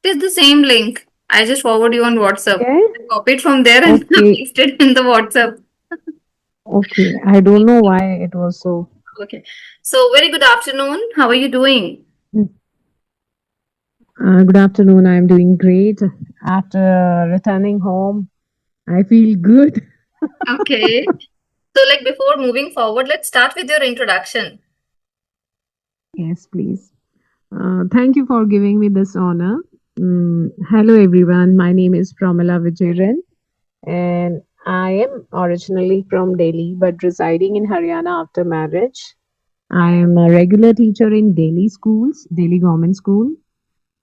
It is the same link. I just forward you on WhatsApp. Okay. I copied from there and Okay. pasted in the WhatsApp. Okay. I don't know why it was so. Okay. So, very good afternoon. How are you doing? Good afternoon. I'm doing great. After returning home, I feel good. Okay. So, like before moving forward, let's start with your introduction. Yes, please. Thank you for giving me this honor. Hello, everyone. My name is PromilaVijayran, and I am originally from Delhi but residing in Haryana after marriage. I am a regular teacher in Delhi schools, Delhi government school.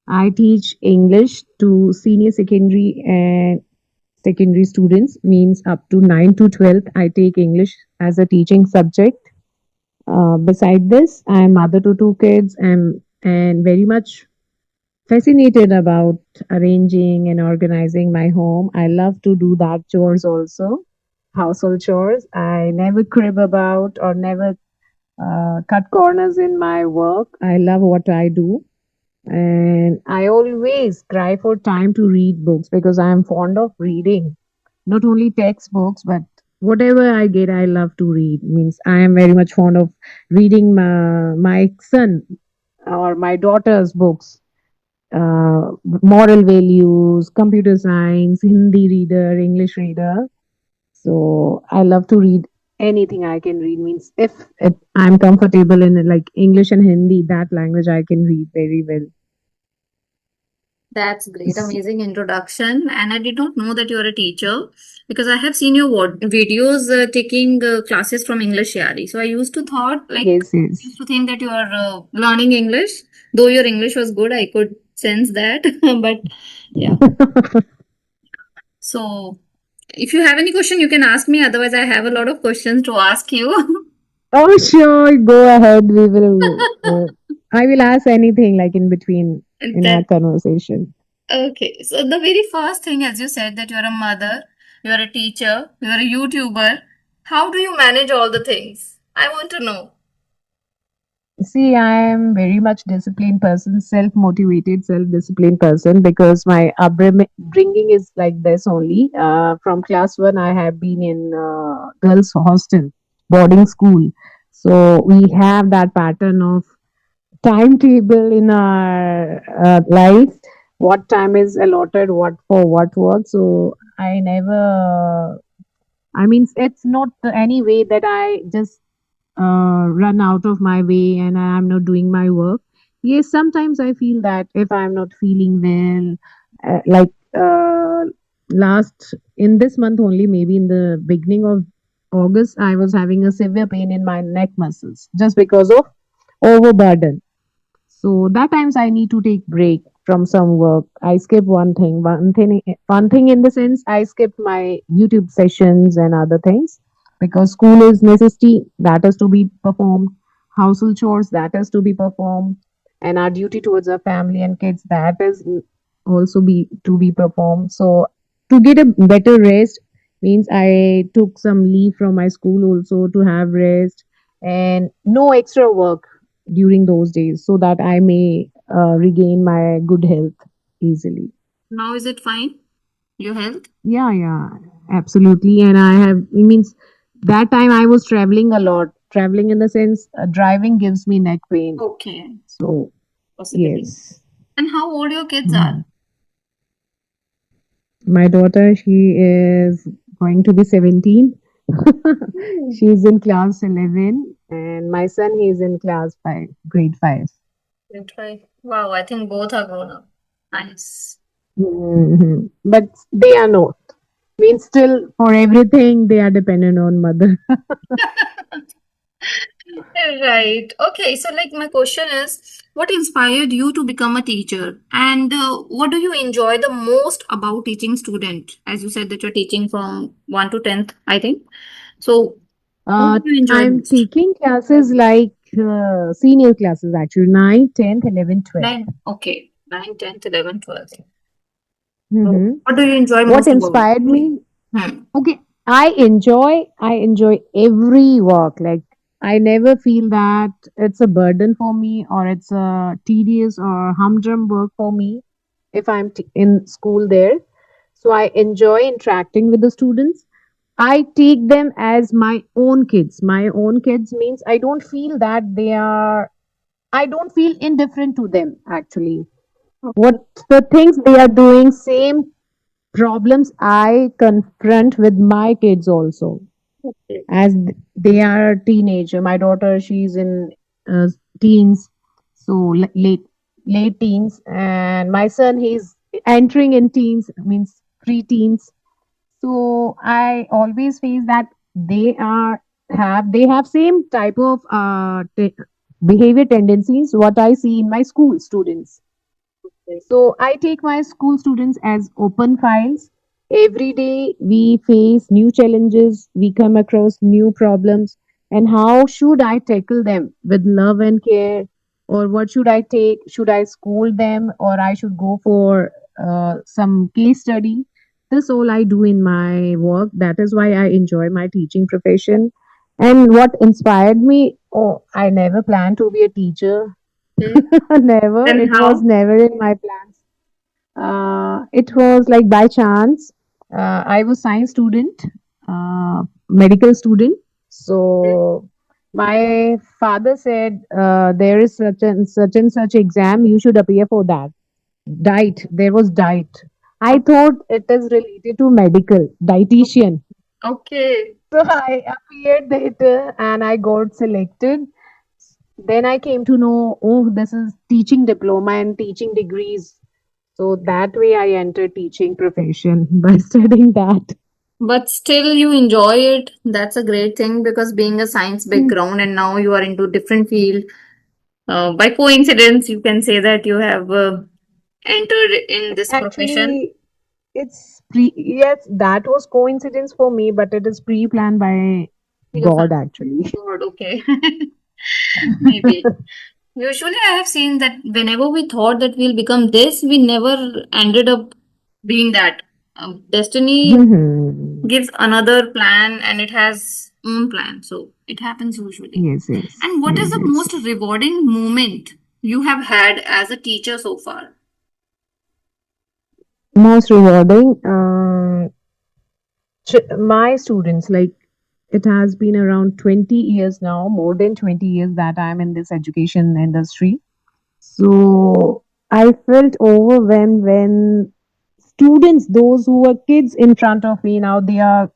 I teach English to senior secondary and secondary students, means up to 9 to 12. I take English as a teaching subject. Beside this, I am mother to two kids and very much fascinated about arranging and organizing my home. I love to do that chores also, household chores. I never crib about or never cut corners in my work. I love what I do. And I always cry for time to read books because I am fond of reading, not only textbooks, but whatever I get, I love to read. Means I am very much fond of reading my son or my daughter's books, moral values, computer science, Hindi reader, English reader. So I love to read anything I can read. Means if I'm comfortable in like English and Hindi, that language I can read very well. That's great, amazing introduction. And I did not know that you are a teacher because I have seen your videos taking classes from English Yari. So I used to thought like Yes, yes. used to think that you are learning English. Though your English was good, I could sense that. But yeah. So if you have any question, you can ask me. Otherwise, I have a lot of questions to ask you. Oh, sure. Go ahead. We will. I will ask anything like in between And in our that conversation. okay. So the very first thing, as you said, that you're a mother, you're a teacher, you're a YouTuber. How do you manage all the things? I want to know. See, I am very much disciplined person, self-motivated, self-disciplined person because my upbringing is like this only. From class one, I have been in girls' hostel, boarding school. So we have that pattern of timetable in our life, what time is allotted what for what work. So I never, I mean, it's not any way that I just run out of my way and I'm not doing my work. Yes, sometimes I feel that if I'm not feeling well, like last in this month only, maybe in the beginning of August, I was having a severe pain in my neck muscles just because of overburden. So that times I need to take break from some work. I skip one thing in the sense I skipped my YouTube sessions and other things because school is necessity that is to be performed, household chores that is to be performed, and our duty towards our family and kids that is also be to be performed. So to get a better rest means I took some leave from my school also to have rest and no extra work during those days so that I may regain my good health easily. Now is it fine? Your health? Yeah, yeah, absolutely. And I have, it means that time I was traveling a lot. Traveling in the sense, driving gives me neck pain. Okay, So, possibly. yes. And how old your kids are? Mhm. My daughter, she is going to be 17. She's in class 11. And my son, he's in class 5, grade 5. We'll try. Wow, I think both are grown up. Nice. But they are not. Means still for everything they are dependent on mother. Right. Okay. So, like, my question is, what inspired you to become a teacher, and what do you enjoy the most about teaching student? As you said that you're teaching from 1 to 10th, I think. So, what do you enjoy I'm most? taking classes like senior classes actually 9, 10th, 11th, 12th. Nine. Okay. 9, 10th, 11th, 12th. So, Mm-hmm. what do you enjoy What most about it? inspired me? Hmm. Okay, I enjoy every work. Like I never feel that it's a burden for me or it's a tedious or humdrum work for me. if I'm in school there. So I enjoy interacting with the students. I take them as my own kids. My own kids means I don't feel that they are, I don't feel indifferent to them actually. Okay. What the things they are doing, same problems I confront with my kids also, Okay. as they are teenager. My daughter, she's in uh, teens, so late teens, and my son, he's entering in teens, means pre-teens. So I always face that they have same type of behavior tendencies what I see in my school students. So I take my school students as open files. Every day we face new challenges, we come across new problems, and how should I tackle them with love and care? Or what should I take? Should I scold them, or I should go for some case study? This all I do in my work. That is why I enjoy my teaching profession. And what inspired me? Oh, I never planned to be a teacher. Okay. Never. Then It was how? never in my plans. It was like by chance. I was science student, medical student. So my father said there is such and such exam. You should appear for that. Diet. There was diet. I thought it is related to medical dietitian. Okay. So I appeared there and I got selected. Then I came to know, oh, this is teaching diploma and teaching degrees. So that way I entered teaching profession by studying that. But still you enjoy it. That's a great thing because being a science Mm. background and now you are into different field. By coincidence, you can say that you have entered in this profession. Actually, it's yes, that was coincidence for me, but it is pre-planned by Your God family. actually. God, okay. Maybe. Usually, I have seen that whenever we thought that we'll become this, we never ended up being that. Destiny Mhm. gives another plan and it has own plan. So it happens usually. Yes, yes, And what is yes, the yes. most rewarding moment you have had as a teacher so far? Most rewarding. My students, like it has been around 20 years now, more than 20 years that I'm in this education industry. So I felt overwhelmed when students, those who were kids in front of me, now they are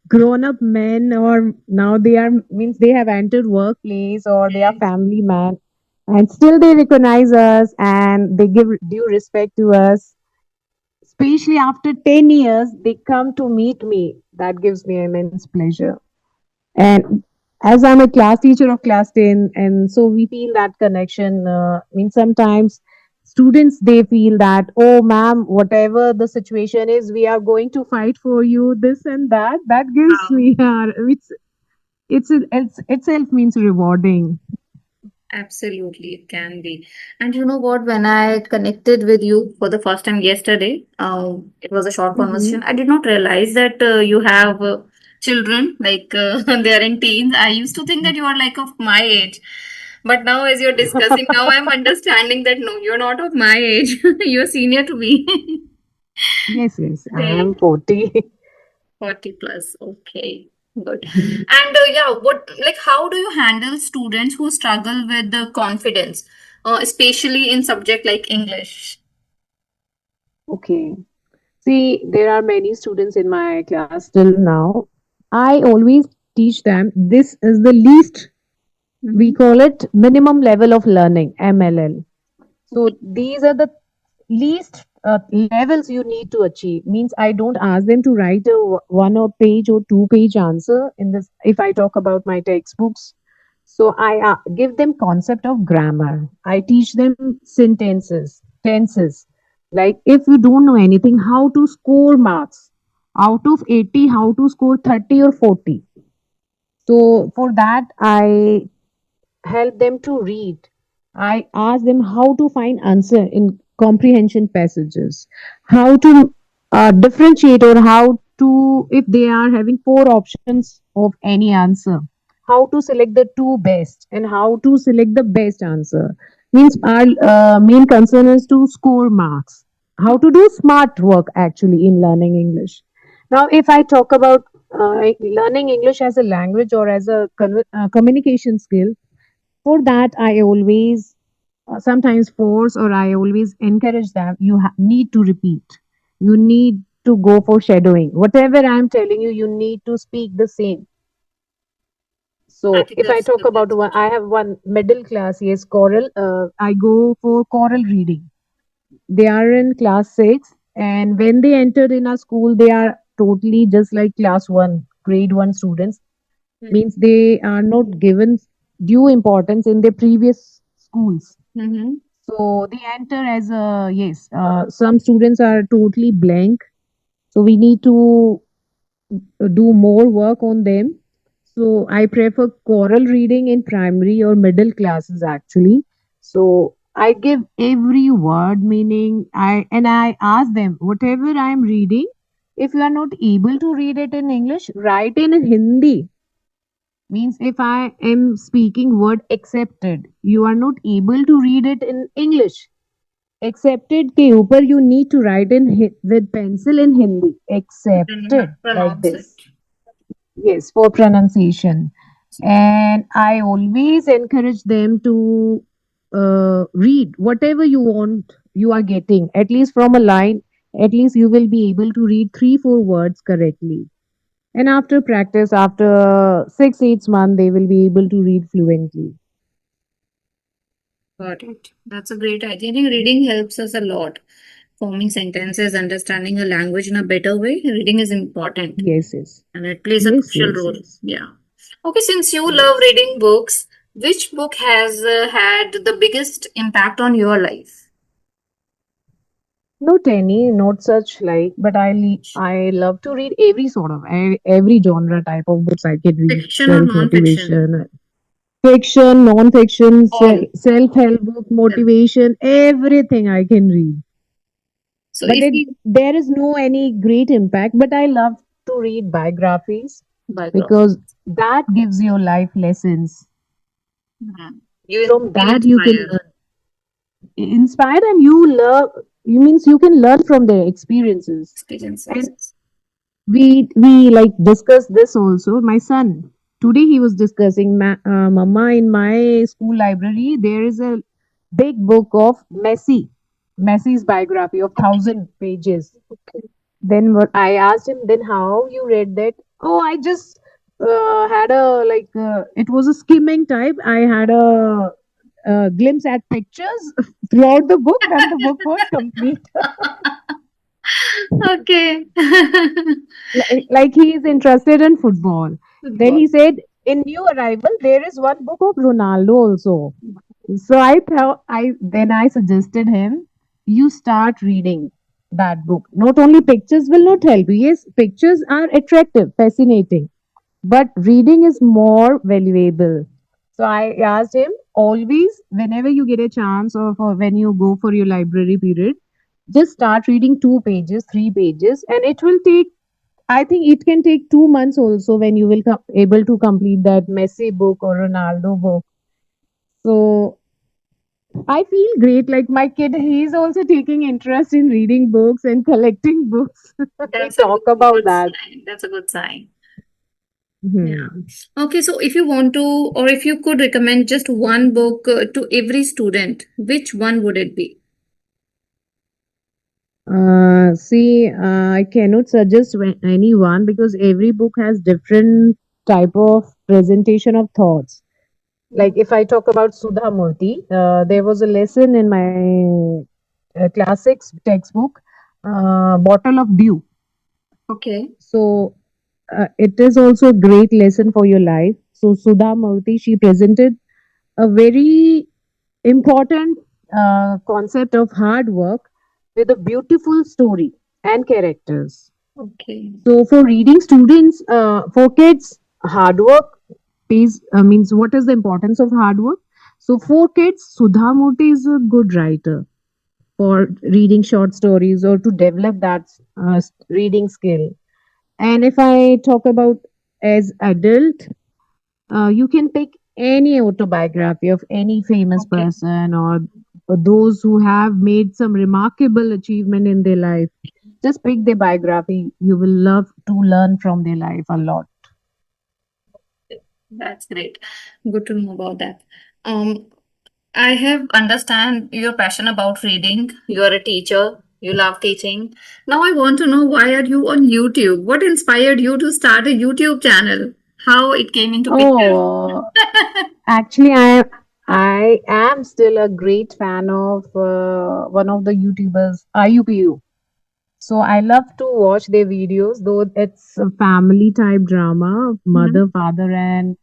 grown up men, or now they are, means they have entered workplace, or they are Okay. family man, and still they recognize us and they give due respect to us. Especially after 10 years, they come to meet me. That gives me immense pleasure. And as I'm a class teacher of class 10, and so we feel that connection. Sometimes students, they feel that, oh ma'am, whatever the situation is, we are going to fight for you, this and that. That gives Wow. me it's itself means rewarding. Absolutely, it can be. And you know what? When I connected with you for the first time yesterday, it was a short Hmm. conversation. I did not realize that you have children, like they are in teens. I used to think that you are like of my age. But now, as you're discussing, now I'm understanding that no, you're not of my age. You're senior to me. Yes, yes, I Okay. am 40. 40 plus. Okay. Good. And yeah, like, how do you handle students who struggle with the confidence, especially in subject like English? Okay. See, there are many students in my class till now. I always teach them this is the least, we Mm-hmm. call it minimum level of learning, MLL. So these are the least levels you need to achieve. Means I don't ask them to write a one or page or two-page answer in this. If I talk about my textbooks, so I give them concept of grammar. I teach them sentences, tenses. Like if you don't know anything, how to score marks out of 80, how to score 30 or 40. So for that, I help them to read. I ask them how to find answer in comprehension passages, how to differentiate, or how to, if they are having four options of any answer, how to select the two best and how to select the best answer. Means our main concern is to score marks, how to do smart work actually in learning English. Now, if I talk about learning English as a language or as a communication skill, for that I always sometimes force or I always encourage them. You need to repeat. You need to go for shadowing. Whatever I'm telling you, you need to speak the same. I So think if I that's talk good. about That's one, good. I have one middle class, yes, choral. I go for choral reading. They are in class six, and when they entered in our school, they are totally just like class one, grade one students. Means they are not given due importance in their previous schools. Mm-hmm. So they enter as a yes. Some students are totally blank, so we need to do more work on them. So I prefer choral reading in primary or middle classes actually. So I give every word meaning. I ask them whatever I am reading. If you are not able to read it in English, write in Hindi. Means if I am speaking word accepted, you are not able to read it in English. Accepted के ऊपर you need to write in with pencil in Hindi. Then Accepted like pronounce it. this. Yes, for pronunciation. And I always encourage them to read whatever you want, you are getting, at least from a line, at least you will be able to read three, four words correctly. And after practice, after 6, 8 months, they will be able to read fluently. Got it. That's a great idea. I think reading helps us a lot. Forming sentences, understanding a language in a better way. Reading is important Yes, yes. and it plays a Yes, crucial yes, role. yes. Yeah. Okay, since you love Yes. reading books, which book has had the biggest impact on your life? Not any, not such like, but I love to read every sort of every genre type of books I can read. Fiction or Self non-fiction? motivation, fiction, non fiction, All. self help book, Well, motivation, everything I can read. so But if you there is no any great impact. But I love to read biographies background, because that gives you life lessons. you From feel that you can inspired. learn, inspired, and you learn. You means you can learn from their experiences. And Experiences. we like discussed this also. My son today he was discussing, Mama, in my school library there is a big book of Messi's biography of 1,000 pages. Then what I asked him, then how you read that? Oh, I just had a like it was a skimming type. I had a glimpse at pictures throughout the book. Then the book was complete. Okay. Like he is interested in football. Then Football. he said, in New Arrival, there is one book of Ronaldo also. So I suggested him, you start reading that book. Not only pictures will not help you. Yes, pictures are attractive, fascinating, but reading is more valuable. So I asked him, always, whenever you get a chance or when you go for your library period, just start reading 2 pages, 3 pages, and it will take, I think it can take 2 months also when you will able to complete that Messi book or Ronaldo book. So I feel great. Like my kid, he's also taking interest in reading books and collecting books. We That's a talk about good that. sign. That's a good sign. Yeah. Hmm. Okay, so if you want to, or if you could recommend just one book to every student, which one would it be? See, I cannot suggest anyone because every book has different type of presentation of thoughts. Like if I talk about Sudha Murthy, there was a lesson in my classics textbook, Bottle of Dew. Okay. So it is also a great lesson for your life. So Sudha Murthy, she presented a very important concept of hard work with a beautiful story and characters. Okay. So for reading students, for kids, hard work pays means what is the importance of hard work? So for kids, Sudha Murthy is a good writer for reading short stories or to develop that reading skill. And if I talk about as adult, you can pick any autobiography of any famous Okay. person, or those who have made some remarkable achievement in their life. Just pick their biography. You will love to learn from their life a lot. That's great. Good to know about that. Um, I have understand your passion about reading. You are a teacher. You love teaching. Now I want to know why are you on YouTube? What inspired you to start a YouTube channel? How it came into picture? Oh, actually, I am still a great fan of one of the YouTubers, IUPU. So I love to watch their videos, though it's a family type drama, Mhm. mother, father, and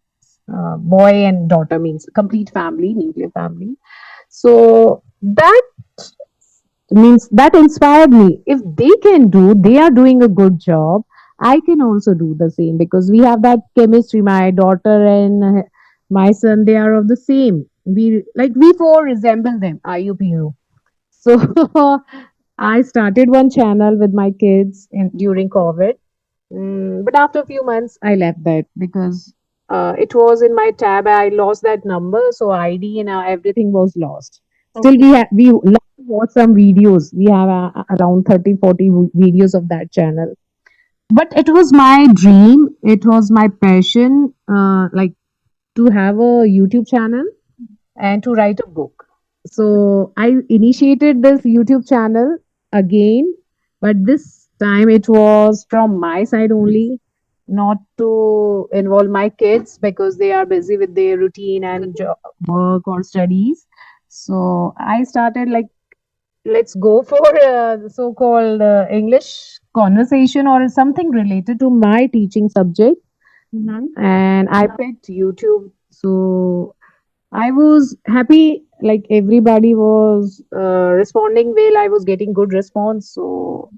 boy and daughter, means complete family, nuclear family. So that means that inspired me. If they can do, they are doing a good job. I can also do the same because we have that chemistry. My daughter and my son, they are of the same. We four resemble them. IUPU. So I started one channel with my kids during COVID. But after a few months, I left that because it was in my tab. I lost that number, so ID and everything was lost. Still, Okay. we love to watch some videos. We have around 30, 40 videos of that channel. But it was my dream. It was my passion, like to have a YouTube channel and to write a book. So I initiated this YouTube channel again, but this time it was from my side only, not to involve my kids because they are busy with their routine and work or studies. So I started like, let's go for a so-called English conversation or something related to my teaching subject, Mhm. and I picked YouTube. So I was happy, like everybody was responding well. I was getting good response. So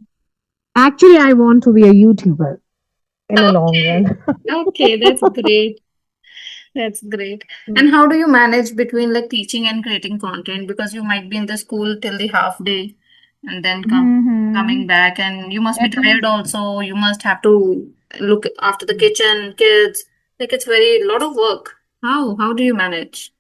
actually, I want to be a YouTuber in the long Okay. run. Okay, that's great. That's great. And how do you manage between like teaching and creating content? Because you might be in the school till the half day and then coming Mm-hmm. back and you must be It tired is. also. You must have to look after the kitchen, kids. Like it's very lot of work. How do you manage?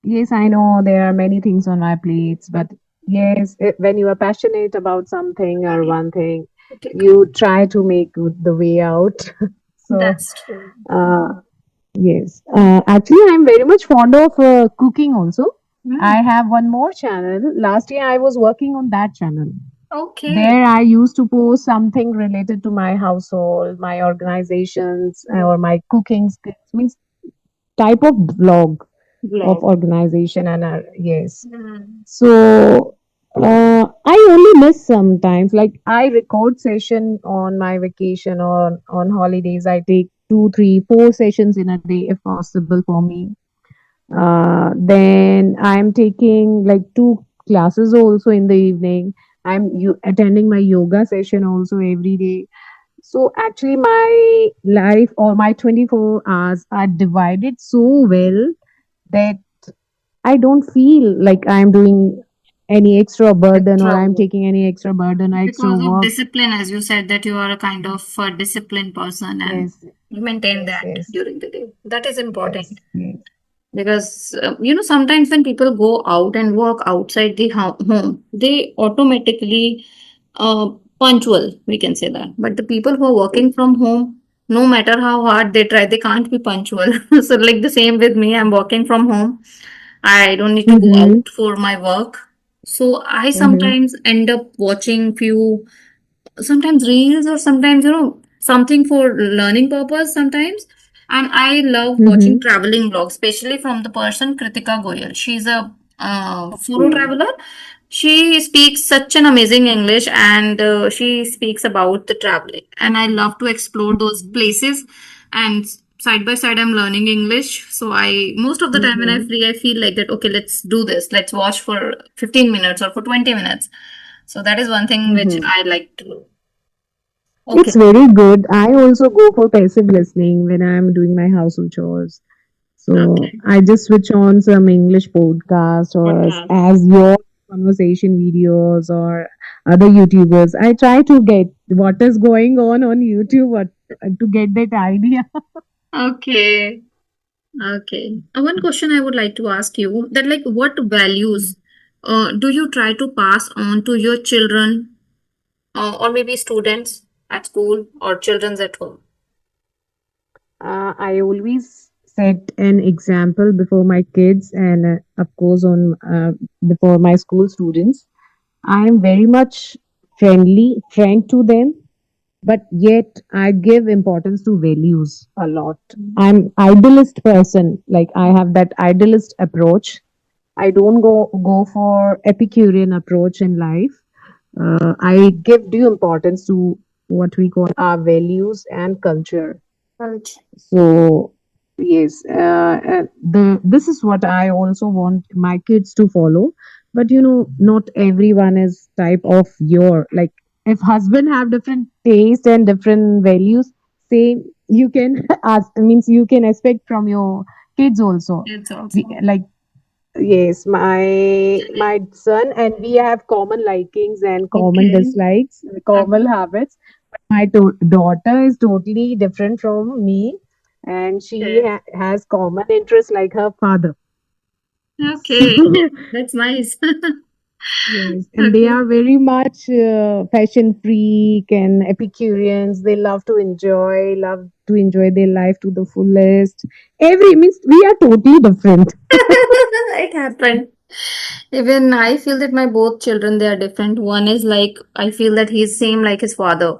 Yes, I know there are many things on my plates, but yes, when you are passionate about something or one thing, Okay. you try to make the way out. So, That's true. uh, yes. Actually, I'm very much fond of cooking also. Mm. I have one more channel. Last year, I was working on that channel. Okay. There, I used to post something related to my household, my organizations, or my cooking skills, means type of blog of Vlog. organization. And yes. Mm. So, I only miss sometimes. Like I record session on my vacation or on holidays. I take two, three, four sessions in a day if possible for me. Then I'm taking like two classes also in the evening. Attending my yoga session also every day. So actually, my life or my 24 hours are divided so well that I don't feel like I'm doing any extra burden or Extra I'm work. taking any extra burden or extra Because of work. discipline, as you said, that you are a kind of disciplined person and Yes, you maintain yes, that yes, during the day. That is important yes, yes. because, sometimes when people go out and work outside the home, they automatically uh, punctual, we can say that. But the people who are working from home, no matter how hard they try, they can't be punctual. So, like the same with me, I'm working from home. I don't need to go Mm-hmm, out for my work. So I mm-hmm, sometimes end up watching few sometimes reels or sometimes something for learning purpose sometimes. And I love watching mm-hmm. traveling vlogs, especially from the person Kritika Goyal. She's a solo Okay. traveler. She speaks such an amazing English, and she speaks about the traveling, and I love to explore those places. And side by side I'm learning English, so I most of the time when I Mm-hmm, free I feel like that, okay, let's do this, let's watch for 15 minutes or for 20 minutes. So that is one thing which mm-hmm. I like to do. Okay. It's very good. I also go for passive listening when I'm doing my household chores. So Okay. I just switch on some English podcast or Podcast. as your conversation videos or other YouTubers. I try to get what is going on YouTube, what, to get that idea. Okay. Okay. One question I would like to ask you that like what values do you try to pass on to your children or maybe students at school or children's at home? I always set an example before my kids and, of course, on before my school students. I am very much friend to them, but yet I give importance to values a lot. I'm idealist person, like I have that idealist approach. I don't go for Epicurean approach in life. I give due importance to what we call our values and culture. Right. So yes, the this is what I also want my kids to follow. But not everyone is type of your, like, if husband have different taste and different values, same you can ask, means you can expect from your kids also. It's We, also. like, yes, my son and we have common likings and common Okay. dislikes, common habits. My daughter is totally different from me, and she Okay. has common interests like her father. Okay. That's nice. Yes, and they Okay. are very much fashion freak and Epicureans. They love to enjoy their life to the fullest. Every means we are totally different. It happened. Even I feel that my both children they are different. One is like I feel that he's same like his father.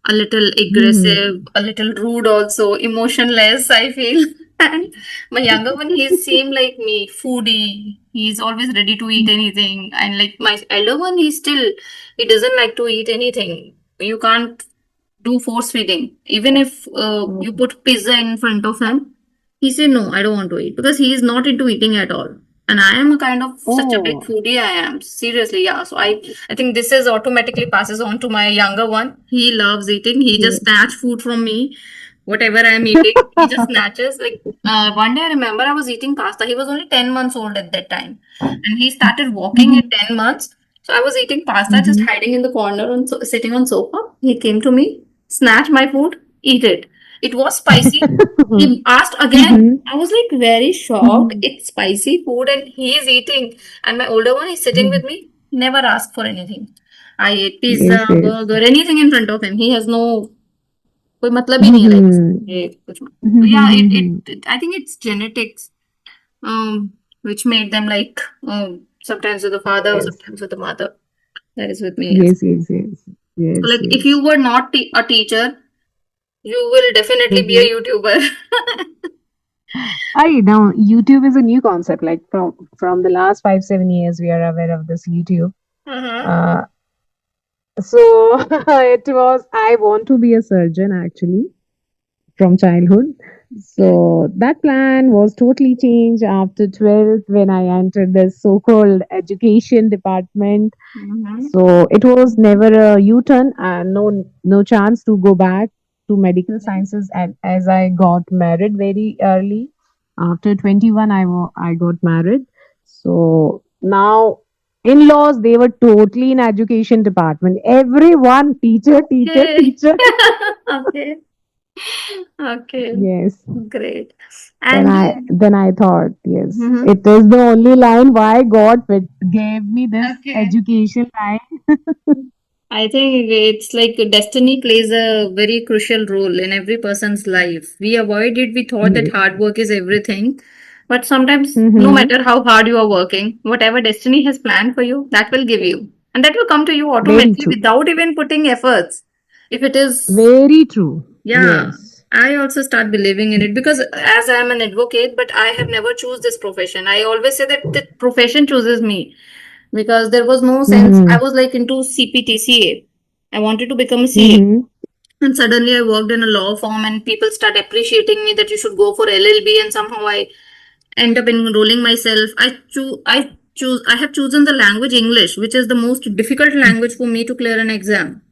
A little aggressive, Hmm. a little rude also, emotionless, I feel. And my younger one, he's same like me, foodie. He's always ready to eat anything. And like my elder one, he doesn't like to eat anything. You can't do force feeding. Even if you Okay. put pizza in front of him, he say no, I don't want to eat because he is not into eating at all. And I am a kind of such a big Oh, foodie. I am seriously, yeah. So I think this is automatically passes on to my younger one. He loves eating. He just yes. snatch food from me, whatever I'm eating. He just snatches. Like one day, I remember I was eating pasta. He was only 10 months old at that time, and he started walking at Mhm. 10 months. So I was eating pasta, just Mhm. hiding in the corner and sitting on sofa. He came to me, snatch my food, eat it. It was spicy. He asked again. Mhm. I was like very shocked. Mhm. It's spicy food and he is eating. And my older one is sitting with me, never asked for anything. I ate Yes, pizza, yes. burger, anything in front of him. He has no कोई मतलब ही नहीं है like Mhm. ये कुछ so yeah Mhm. I think it's genetics which made them like sometimes with the father Yes. sometimes with the mother that is with me yes Yes, yes, yes. so Yes, like if you yes. were not a teacher you will definitely be Mhm. a YouTuber. I now YouTube is a new concept. Like from the last 5 7 years, we are aware of this YouTube. Uh-huh. Uh, so it was. I want to be a surgeon actually from childhood. Okay. So that plan was totally changed after 12th when I entered the so-called education department. Mm-hmm. So it was never a U-turn and no chance to go back to medical sciences. And as I got married very early, after 21, I got married. So now in-laws, they were totally in education department. Everyone, teacher, teacher, Okay. teacher. Okay. Okay. Yes. Great. Then And I thought, yes, Mhm. it is the only line why God gave me this Okay. education line. I think it's like destiny plays a very crucial role in every person's life. We avoid it, we thought that Yes. hard work is everything. But sometimes, no Mm-hmm. matter how hard you are working, whatever destiny has planned for you, that will give you. And that will come to you Very automatically true. without even putting efforts. If it is Very true. yeah, Yes. I also start believing in it because as I am an advocate, but I have never choose this profession. I always say that the profession chooses me because there was no sense. I Mm-hmm. was like into CPTCA. I wanted to become a CA. Mm-hmm. And suddenly I worked in a law firm and people start appreciating me that you should go for LLB and somehow I end up enrolling myself. I have chosen the language English, which is the most difficult language for me to clear an exam.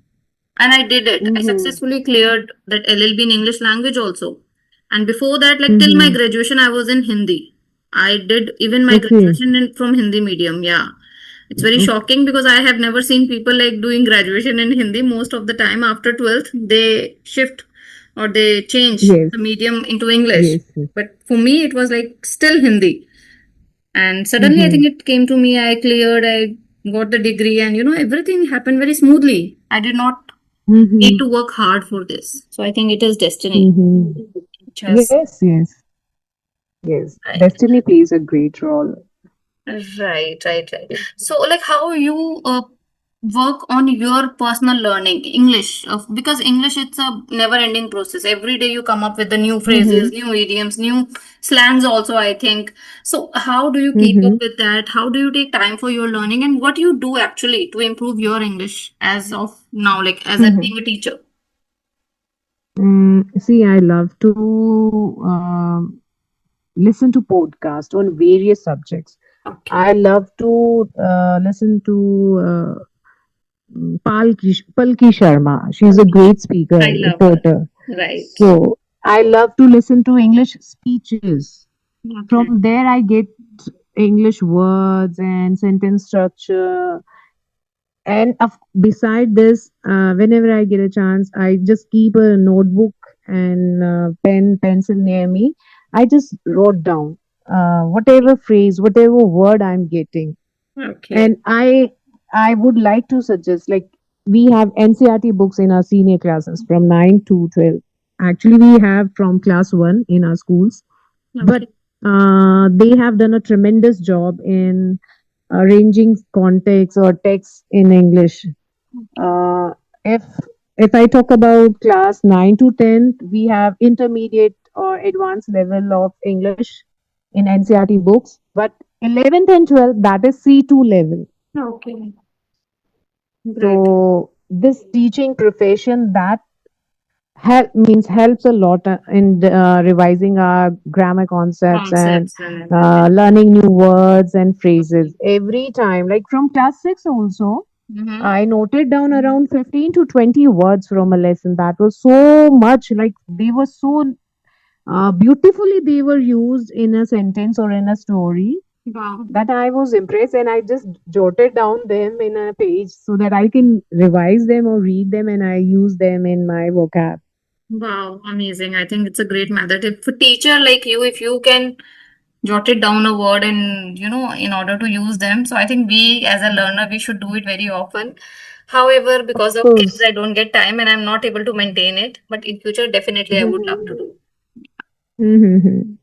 And I did it. I Mm-hmm. successfully cleared that LLB in English language also. And before that, like till my Mm-hmm. graduation, I was in Hindi. I did even my Okay. graduation from Hindi medium. Yeah. It's very Okay. shocking because I have never seen people like doing graduation in Hindi. Most of the time after 12th, they shift or they change Yes. the medium into English. Yes. Yes. But for me, it was like still Hindi. And suddenly, I Mm-hmm. think it came to me. I cleared, I got the degree, and everything happened very smoothly. I did not need Mm-hmm. to work hard for this. So I think it is destiny. Mm-hmm. Which has Yes. Yes. Yes. right. Destiny plays a great role. Right. So, like, how you work on your personal learning English? Because English, it's a never-ending process. Every day you come up with the new phrases, Mm-hmm. new idioms, new slangs. Also, I think. So, how do you keep up Mm-hmm. with that? How do you take time for your learning, and what do you do actually to improve your English as of now, like as a Mm-hmm. being a teacher? See, I love to listen to podcasts on various subjects. Okay, I love to listen to Palki Sharma. She's a okay, great speaker, I love her. reporter. Right. So I love to listen to English speeches. Okay. From there, I get English words and sentence structure. And beside this, whenever I get a chance, I just keep a notebook and pencil near me. I just wrote down whatever phrase, whatever word I'm getting. Okay. And I would like to suggest, like, we have NCRT books in our senior classes from 9 to 12. Actually, we have from class 1 in our schools, but Okay. they have done a tremendous job in arranging context or text in English. Okay. uh, if if I talk about class 9 to 10, we have intermediate or advanced level of English in NCRT books, but 11th and 12th, that is C2 level. Okay. Great. So this teaching profession, that helps a lot in revising our grammar concepts and Concepts and everything. learning new words and phrases every time. Like from class 6 also, Mm-hmm. I noted down around 15 to 20 words from a lesson. That was so much, like they were so beautifully they were used in a sentence or in a story, Wow. that I was impressed, and I just jotted down them in a page so that I can revise them or read them and I use them in my vocab. Wow. Amazing. I think it's a great method. If a teacher like you, if you can jot it down a word and, in order to use them. So I think we as a learner, we should do it very often. However, because Of of kids, course. I don't get time and I'm not able to maintain it. But in future, definitely I would love to do. Mhm.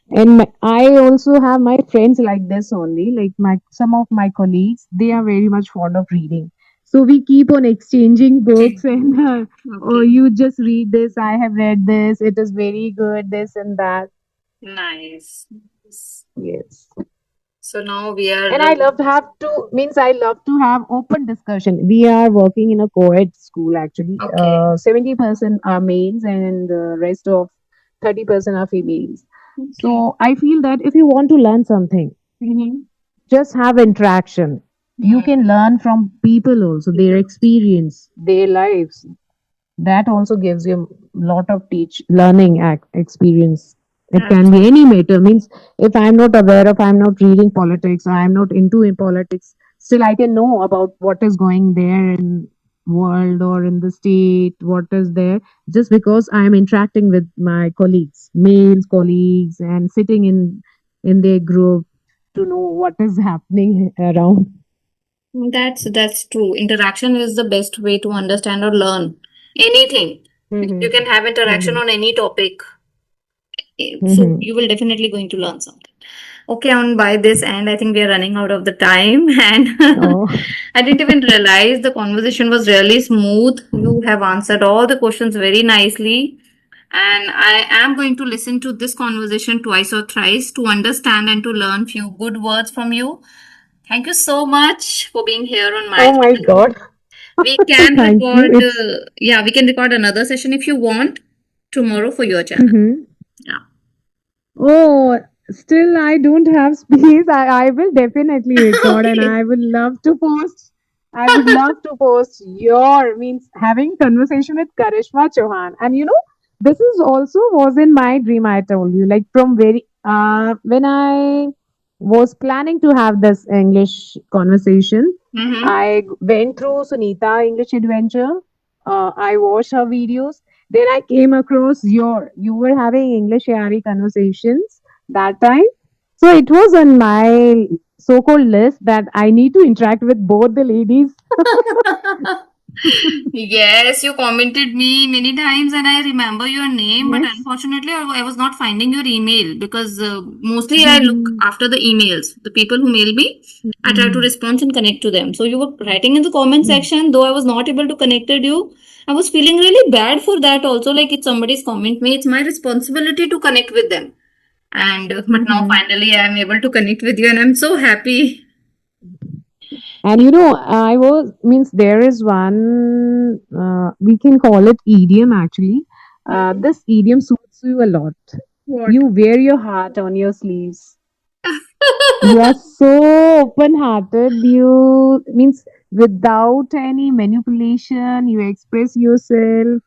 And I also have my friends like this only, like my some of my colleagues, they are very much fond of reading. So we keep on exchanging books and oh, Okay. you just read this, I have read this, it is very good, this and that. Nice. Yes. So now we are. And I love to have to means I love to have open discussion. We are working in a co-ed school actually. Okay. 70% are males and the rest of 30% are females. Okay. So I feel that if you want to learn something, Mm-hmm. just have interaction. You can learn from people also, their experience, their lives. That also gives you a lot of teach learning experience. It can be any matter. Means if I'm not aware of, I'm not reading politics, I'm not into in politics, still I can know about what is going there in world or in the state, what is there, just because I am interacting with my colleagues, males colleagues, and sitting in their group to know what is happening around. That's true. Interaction is the best way to understand or learn anything. You Mm-hmm. can have interaction Mm-hmm. on any topic, so Mm-hmm. you will definitely going to learn something. Okay, on by this end, I think we are running out of the time, and Oh. I didn't even realize the conversation was really smooth. You have answered all the questions very nicely, and I am going to listen to this conversation twice or thrice to understand and to learn few good words from you. Thank you so much for being here on my Oh my channel. God. We can Thank you. record, It's yeah, we can record another session if you want tomorrow for your channel. Mhm. Yeah. Oh, still I don't have space. I will definitely record and Okay. I would love to post. I would love to post your means having conversation with Karishma Chauhan. And this is also was in my dream, I told you. Like from very when I was planning to have this English conversation, Mm-hmm. I went through Sunita English Adventure. I watched her videos. Then I came across you were having English ARE conversations that time. So it was on my so-called list that I need to interact with both the ladies. Yes, you commented me many times and I remember your name, but Yes. unfortunately I was not finding your email because mostly I look Mhm. after the emails. The people who mail me, I try to Mhm. respond and connect to them. So you were writing in the comment Mhm. section, though I was not able to connect with you. I was feeling really bad for that also. Like if somebody's comment me, it's my responsibility to connect with them. And but now Mhm. finally I am able to connect with you and I'm so happy. And I was means there is one we can call it idiom actually. Mhm. This idiom suits you a lot. What? You wear your heart on your sleeves. You are so open-hearted. You means without any manipulation, you express yourself.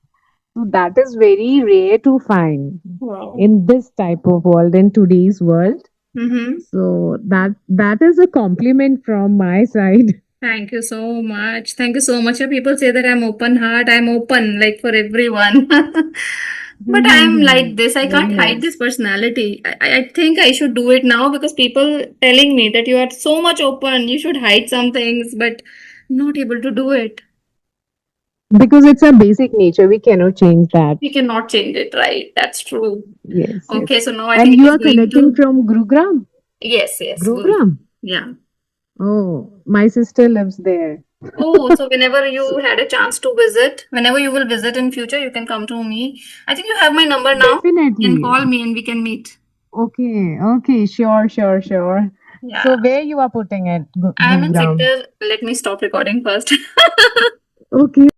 So that is very rare to find Wow. in this type of world, in today's world. Mm-hmm. So that is a compliment from my side. Thank you so much. Thank you so much. People say that I'm open heart. I'm open like for everyone. But I'm like this. I Very can't hide nice. this personality. I think I should do it now because people telling me that you are so much open. You should hide some things, but not able to do it. Because it's a basic nature. We cannot change that. We cannot change it, right? That's true. Yes, Okay, yes. so now I And think it you is are going connecting to. from Gurugram? Yes, yes, good. Gurugram? Yeah. Oh, my sister lives there. Oh, so whenever So you had a chance to visit, whenever you will visit in future, you can come to me. I think you have my number now. You can definitely. call me and we can meet. Okay, okay, sure, sure, sure. Yeah. So where you are putting it, I'm in Gurugram? sector. Let me stop recording first. Okay.